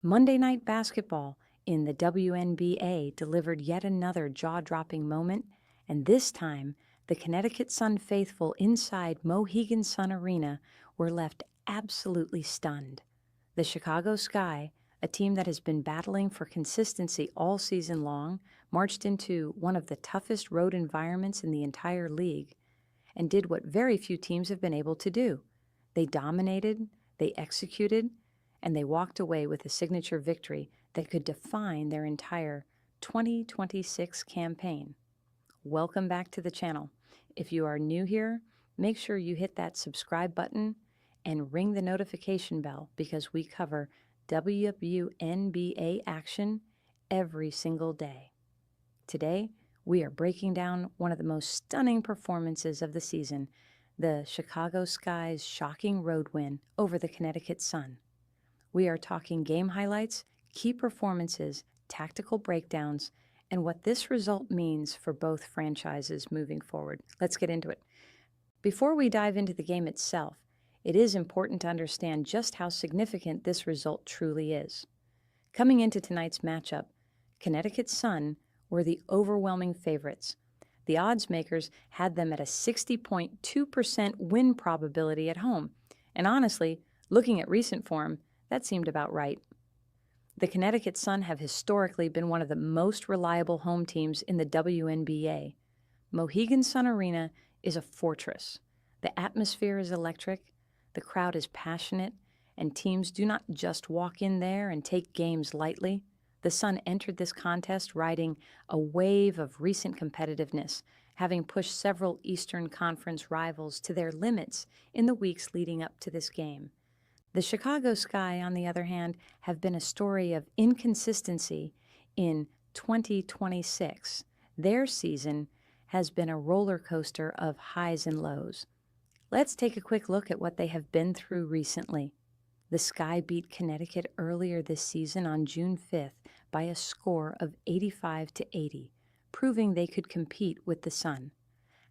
Monday Night Basketball in the WNBA delivered yet another jaw-dropping moment, and this time, the Connecticut Sun faithful inside Mohegan Sun Arena were left absolutely stunned. The Chicago Sky, a team that has been battling for consistency all season long, marched into one of the toughest road environments in the entire league and did what very few teams have been able to do. They dominated, they executed, and they walked away with a signature victory that could define their entire 2026 campaign. Welcome back to the channel. If you are new here, make sure you hit that subscribe button and ring the notification bell because we cover WNBA action every single day. Today, we are breaking down one of the most stunning performances of the season, the Chicago Sky's shocking road win over the Connecticut Sun. We are talking game highlights, key performances, tactical breakdowns, and what this result means for both franchises moving forward. Let's get into it. Before we dive into the game itself, it is important to understand just how significant this result truly is. Coming into tonight's matchup, Connecticut Sun were the overwhelming favorites. The odds makers had them at a 60.2% win probability at home, and honestly, looking at recent form, that seemed about right. The Connecticut Sun have historically been one of the most reliable home teams in the WNBA. Mohegan Sun Arena is a fortress. The atmosphere is electric, the crowd is passionate, and teams do not just walk in there and take games lightly. The Sun entered this contest riding a wave of recent competitiveness, having pushed several Eastern Conference rivals to their limits in the weeks leading up to this game. The Chicago Sky, on the other hand, have been a story of inconsistency in 2026. Their season has been a roller coaster of highs and lows. Let's take a quick look at what they have been through recently. The Sky beat Connecticut earlier this season on June 5th by a score of 85-80, proving they could compete with the Sun.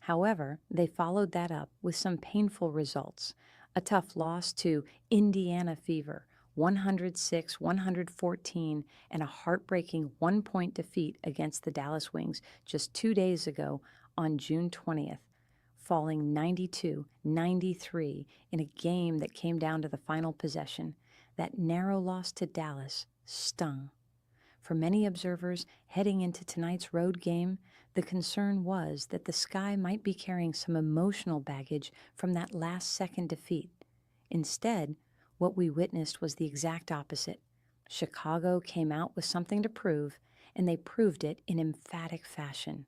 However, they followed that up with some painful results. A tough loss to Indiana Fever, 106-114, and a heartbreaking one-point defeat against the Dallas Wings just 2 days ago on June 20th, falling 92-93 in a game that came down to the final possession. That narrow loss to Dallas stung. For many observers heading into tonight's road game, the concern was that the Sky might be carrying some emotional baggage from that last-second defeat. Instead, what we witnessed was the exact opposite. Chicago came out with something to prove, and they proved it in emphatic fashion.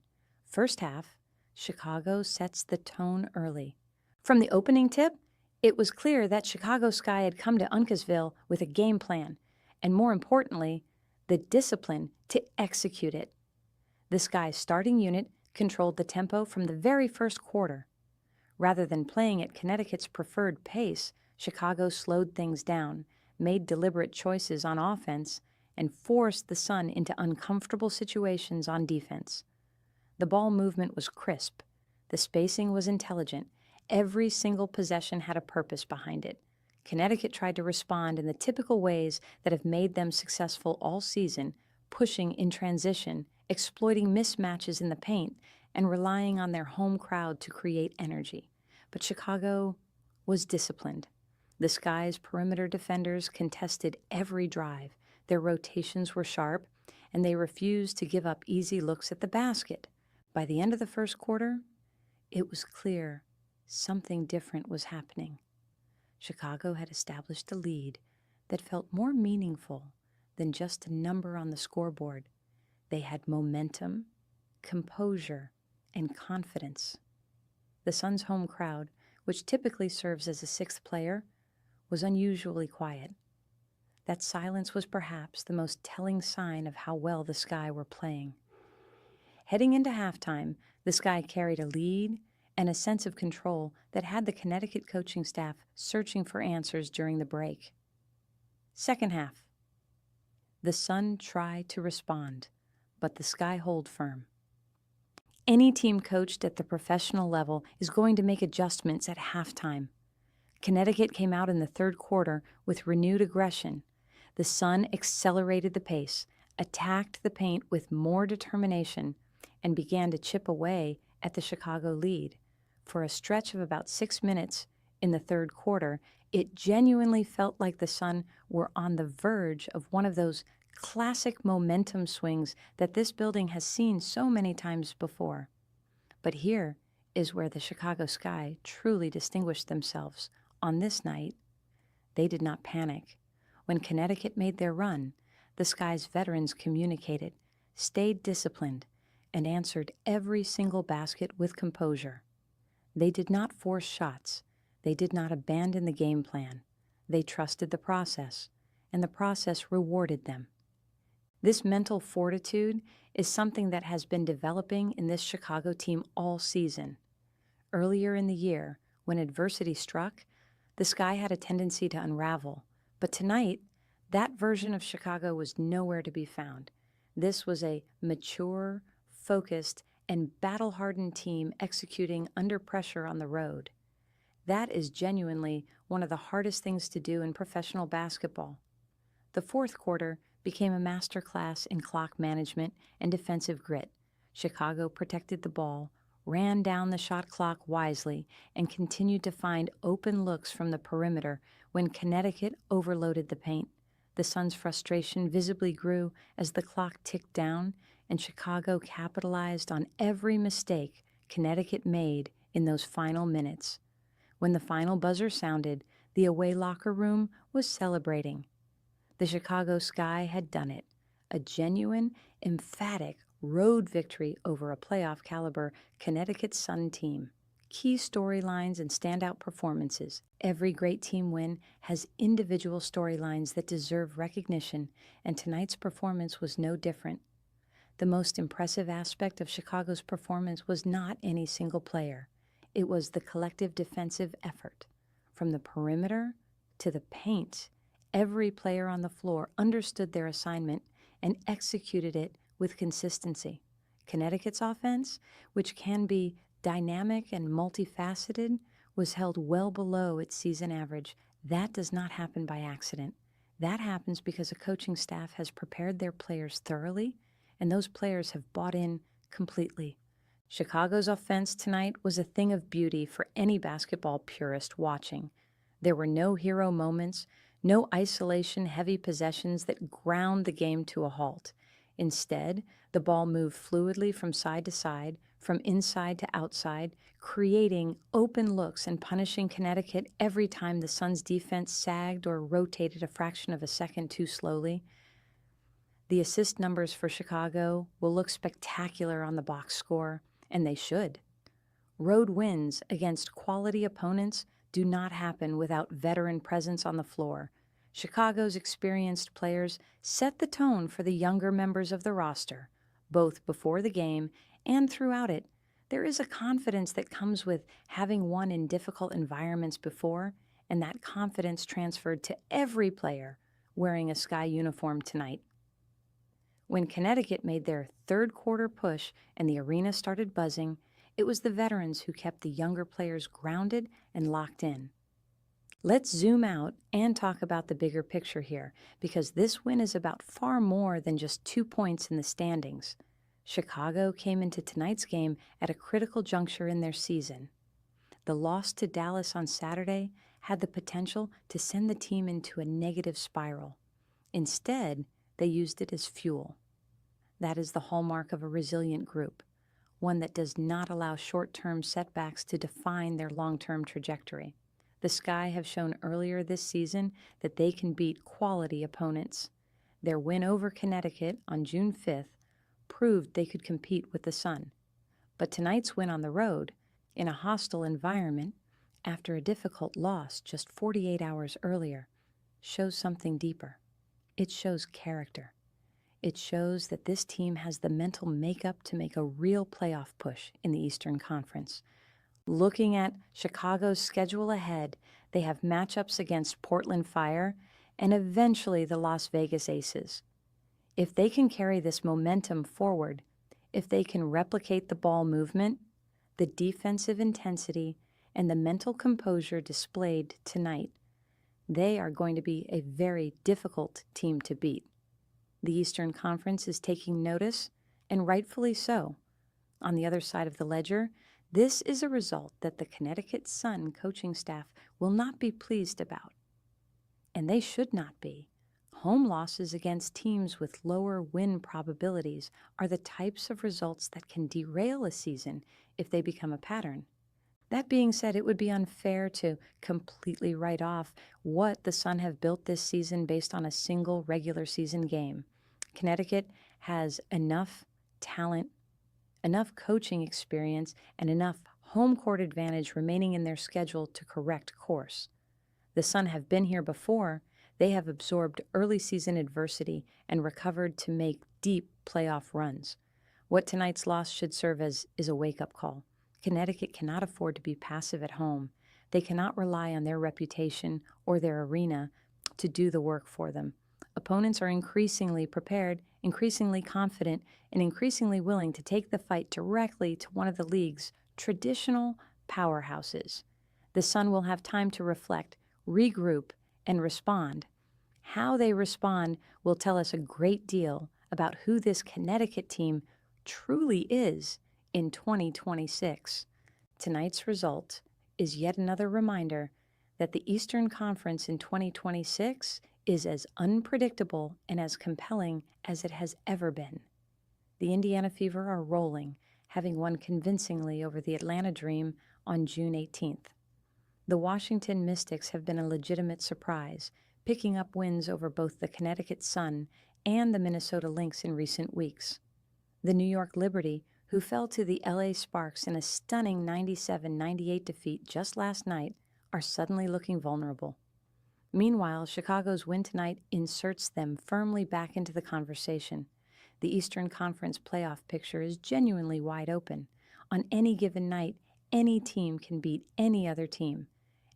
First half, Chicago sets the tone early. From the opening tip, it was clear that Chicago Sky had come to Uncasville with a game plan, and more importantly, the discipline to execute it. The Sky's starting unit controlled the tempo from the very first quarter. Rather than playing at Connecticut's preferred pace, Chicago slowed things down, made deliberate choices on offense, and forced the Sun into uncomfortable situations on defense. The ball movement was crisp. The spacing was intelligent. Every single possession had a purpose behind it. Connecticut tried to respond in the typical ways that have made them successful all season, pushing in transition, exploiting mismatches in the paint, and relying on their home crowd to create energy. But Chicago was disciplined. The Sky's perimeter defenders contested every drive. Their rotations were sharp, and they refused to give up easy looks at the basket. By the end of the first quarter, it was clear something different was happening. Chicago had established a lead that felt more meaningful than just a number on the scoreboard. They had momentum, composure, and confidence. The Sun's home crowd, which typically serves as a sixth player, was unusually quiet. That silence was perhaps the most telling sign of how well the Sky were playing. Heading into halftime, the Sky carried a lead and a sense of control that had the Connecticut coaching staff searching for answers during the break. Second half. The Sun tried to respond, but the Sky held firm. Any team coached at the professional level is going to make adjustments at halftime. Connecticut came out in the third quarter with renewed aggression. The Sun accelerated the pace, attacked the paint with more determination, and began to chip away at the Chicago lead. For a stretch of about 6 minutes in the third quarter, it genuinely felt like the Sun were on the verge of one of those classic momentum swings that this building has seen so many times before. But here is where the Chicago Sky truly distinguished themselves. On this night, they did not panic. When Connecticut made their run, the Sky's veterans communicated, stayed disciplined, and answered every single basket with composure. They did not force shots. They did not abandon the game plan. They trusted the process, and the process rewarded them. This mental fortitude is something that has been developing in this Chicago team all season. Earlier in the year, when adversity struck, the Sky had a tendency to unravel. But tonight, that version of Chicago was nowhere to be found. This was a mature, focused, and battle-hardened team executing under pressure on the road. That is genuinely one of the hardest things to do in professional basketball. The fourth quarter became a masterclass in clock management and defensive grit. Chicago protected the ball, ran down the shot clock wisely, and continued to find open looks from the perimeter when Connecticut overloaded the paint. The Sun's frustration visibly grew as the clock ticked down, and Chicago capitalized on every mistake Connecticut made in those final minutes. When the final buzzer sounded, the away locker room was celebrating. The Chicago Sky had done it, a genuine, emphatic road victory over a playoff caliber Connecticut Sun team. Key storylines and standout performances. Every great team win has individual storylines that deserve recognition, and tonight's performance was no different. The most impressive aspect of Chicago's performance was not any single player. It was the collective defensive effort. From the perimeter to the paint, every player on the floor understood their assignment and executed it with consistency. Connecticut's offense, which can be dynamic and multifaceted, was held well below its season average. That does not happen by accident. That happens because a coaching staff has prepared their players thoroughly, and those players have bought in completely. Chicago's offense tonight was a thing of beauty for any basketball purist watching. There were no hero moments, no isolation-heavy possessions that ground the game to a halt. Instead, the ball moved fluidly from side to side, from inside to outside, creating open looks and punishing Connecticut every time the Suns' defense sagged or rotated a fraction of a second too slowly. The assist numbers for Chicago will look spectacular on the box score, and they should. Road wins against quality opponents do not happen without veteran presence on the floor. Chicago's experienced players set the tone for the younger members of the roster, both before the game and throughout it. There is a confidence that comes with having won in difficult environments before, and that confidence transferred to every player wearing a Sky uniform tonight. When Connecticut made their third quarter push and the arena started buzzing, it was the veterans who kept the younger players grounded and locked in. Let's zoom out and talk about the bigger picture here, because this win is about far more than just 2 points in the standings. Chicago came into tonight's game at a critical juncture in their season. The loss to Dallas on Saturday had the potential to send the team into a negative spiral. Instead, they used it as fuel. That is the hallmark of a resilient group, one that does not allow short-term setbacks to define their long-term trajectory. The Sky have shown earlier this season that they can beat quality opponents. Their win over Connecticut on June 5th proved they could compete with the Sun. But tonight's win on the road, in a hostile environment, after a difficult loss just 48 hours earlier, shows something deeper. It shows character. It shows that this team has the mental makeup to make a real playoff push in the Eastern Conference. Looking at Chicago's schedule ahead, they have matchups against Portland Fire and eventually the Las Vegas Aces. If they can carry this momentum forward, if they can replicate the ball movement, the defensive intensity, and the mental composure displayed tonight, They are going to be a very difficult team to beat. The Eastern Conference is taking notice, and rightfully so. On the other side of the ledger, this is a result that the Connecticut Sun coaching staff will not be pleased about. And they should not be. Home losses against teams with lower win probabilities are the types of results that can derail a season if they become a pattern. That being said, it would be unfair to completely write off what the Sun have built this season based on a single regular season game. Connecticut has enough talent, enough coaching experience, and enough home court advantage remaining in their schedule to correct course. The Sun have been here before. They have absorbed early season adversity and recovered to make deep playoff runs. What tonight's loss should serve as is a wake-up call. Connecticut cannot afford to be passive at home. They cannot rely on their reputation or their arena to do the work for them. Opponents are increasingly prepared, increasingly confident, and increasingly willing to take the fight directly to one of the league's traditional powerhouses. The Sun will have time to reflect, regroup, and respond. How they respond will tell us a great deal about who this Connecticut team truly is in 2026. Tonight's result is yet another reminder that the Eastern Conference in 2026 is as unpredictable and as compelling as it has ever been. The Indiana Fever are rolling, having won convincingly over the Atlanta Dream on June 18th. The Washington Mystics have been a legitimate surprise, picking up wins over both the Connecticut Sun and the Minnesota Lynx in recent weeks. The New York Liberty, who fell to the LA Sparks in a stunning 97-98 defeat just last night, are suddenly looking vulnerable. Meanwhile, Chicago's win tonight inserts them firmly back into the conversation. The Eastern Conference playoff picture is genuinely wide open. On any given night, any team can beat any other team.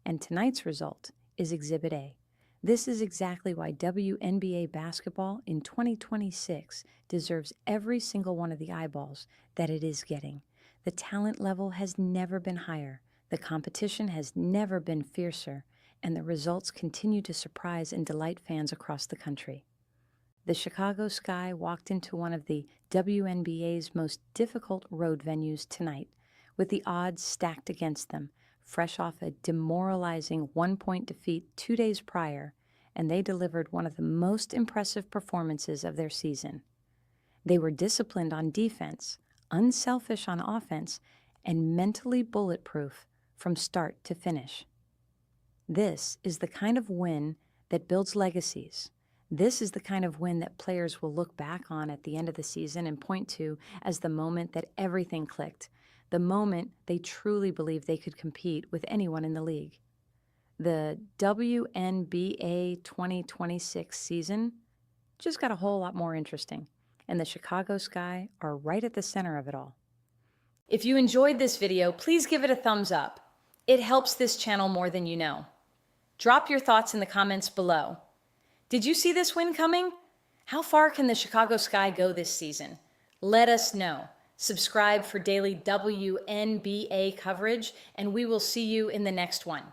And tonight's result is Exhibit A. This is exactly why WNBA basketball in 2026 deserves every single one of the eyeballs that it is getting. The talent level has never been higher, the competition has never been fiercer, and the results continue to surprise and delight fans across the country. The Chicago Sky walked into one of the WNBA's most difficult road venues tonight, with the odds stacked against them, fresh off a demoralizing one-point defeat 2 days prior, and they delivered one of the most impressive performances of their season. They were disciplined on defense, unselfish on offense, and mentally bulletproof from start to finish. This is the kind of win that builds legacies. This is the kind of win that players will look back on at the end of the season and point to as the moment that everything clicked, the moment they truly believed they could compete with anyone in the league. The WNBA 2026 season just got a whole lot more interesting, and the Chicago Sky are right at the center of it all. If you enjoyed this video, please give it a thumbs up. It helps this channel more than you know. Drop your thoughts in the comments below. Did you see this win coming? How far can the Chicago Sky go this season? Let us know. Subscribe for daily WNBA coverage, and we will see you in the next one.